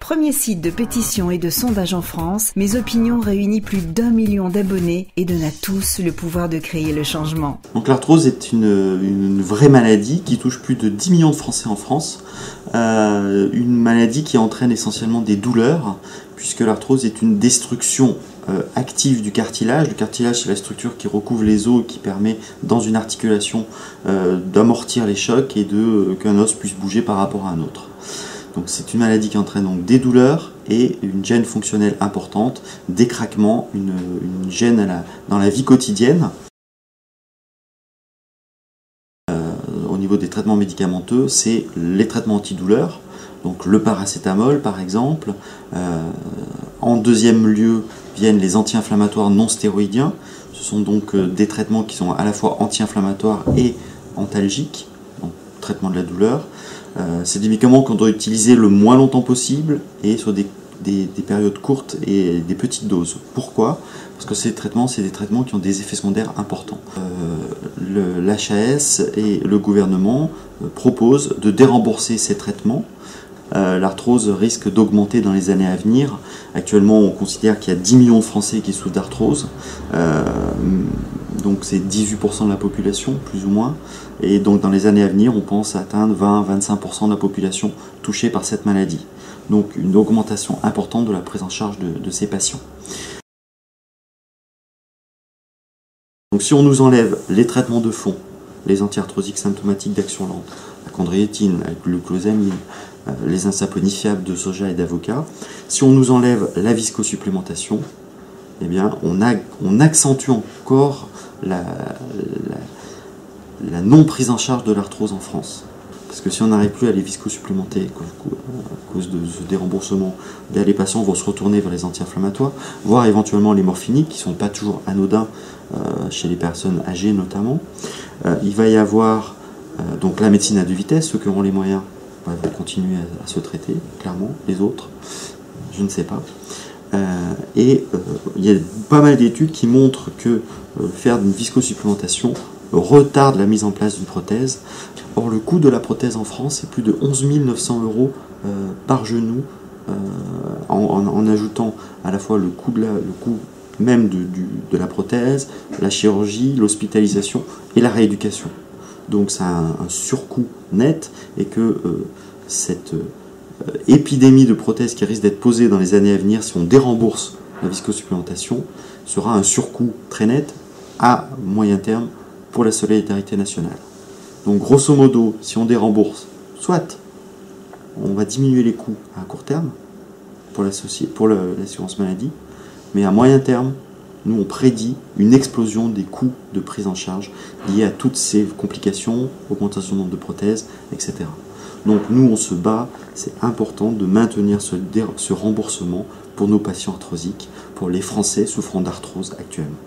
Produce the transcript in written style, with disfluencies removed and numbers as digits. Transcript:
Premier site de pétition et de sondage en France, Mes Opinions réunit plus d'1 million d'abonnés et donne à tous le pouvoir de créer le changement. Donc l'arthrose est une vraie maladie qui touche plus de 10 millions de Français en France. Une maladie qui entraîne essentiellement des douleurs, puisque l'arthrose est une destruction active du cartilage. Le cartilage, c'est la structure qui recouvre les os, qui permet, dans une articulation, d'amortir les chocs et qu'un os puisse bouger par rapport à un autre. Donc c'est une maladie qui entraîne donc des douleurs et une gêne fonctionnelle importante, des craquements, une gêne dans la vie quotidienne. Au niveau des traitements médicamenteux, c'est les traitements antidouleurs, donc le paracétamol par exemple. En deuxième lieu viennent les anti-inflammatoires non stéroïdiens. Ce sont donc des traitements qui sont à la fois anti-inflammatoires et antalgiques, donc traitement de la douleur. C'est des médicaments qu'on doit utiliser le moins longtemps possible et sur des périodes courtes et des petites doses. Pourquoi? Parce que ces traitements, c'est des traitements qui ont des effets secondaires importants. L'HAS et le gouvernement proposent de dérembourser ces traitements. L'arthrose risque d'augmenter dans les années à venir. Actuellement, on considère qu'il y a 10 millions de Français qui souffrent d'arthrose. Donc c'est 18% de la population, plus ou moins. Et donc dans les années à venir, on pense atteindre 20-25% de la population touchée par cette maladie. Donc une augmentation importante de la prise en charge de ces patients. Donc si on nous enlève les traitements de fond, les antiarthrosiques symptomatiques d'action lente, la chondroïtine, la glucosamine, les insaponifiables de soja et d'avocat, si on nous enlève la viscosupplémentation, eh bien on accentue encore la non prise en charge de l'arthrose en France. Parce que si on n'arrive plus à les viscosupplémenter à cause de ce déremboursement, les patients vont se retourner vers les anti-inflammatoires, voire éventuellement les morphiniques, qui ne sont pas toujours anodins chez les personnes âgées notamment. Il va y avoir donc la médecine à deux vitesses, ceux qui auront les moyens vont continuer à se traiter, clairement, les autres, je ne sais pas. Il y a pas mal d'études qui montrent que faire une viscosupplémentation retarde la mise en place d'une prothèse. Or, le coût de la prothèse en France est plus de 11 900 € par genou, en ajoutant à la fois le coût même de la prothèse, la chirurgie, l'hospitalisation et la rééducation. Donc c'est un surcoût net, et que cette épidémie de prothèses qui risque d'être posée dans les années à venir, si on dérembourse la viscosupplémentation, sera un surcoût très net à moyen terme pour la solidarité nationale. Donc grosso modo, si on dérembourse, soit on va diminuer les coûts à court terme pour l'assurance maladie, mais à moyen terme, nous on prédit une explosion des coûts de prise en charge liés à toutes ces complications, augmentation du nombre de prothèses, etc. Donc nous on se bat, c'est important de maintenir ce remboursement pour nos patients arthrosiques, pour les Français souffrant d'arthrose actuellement.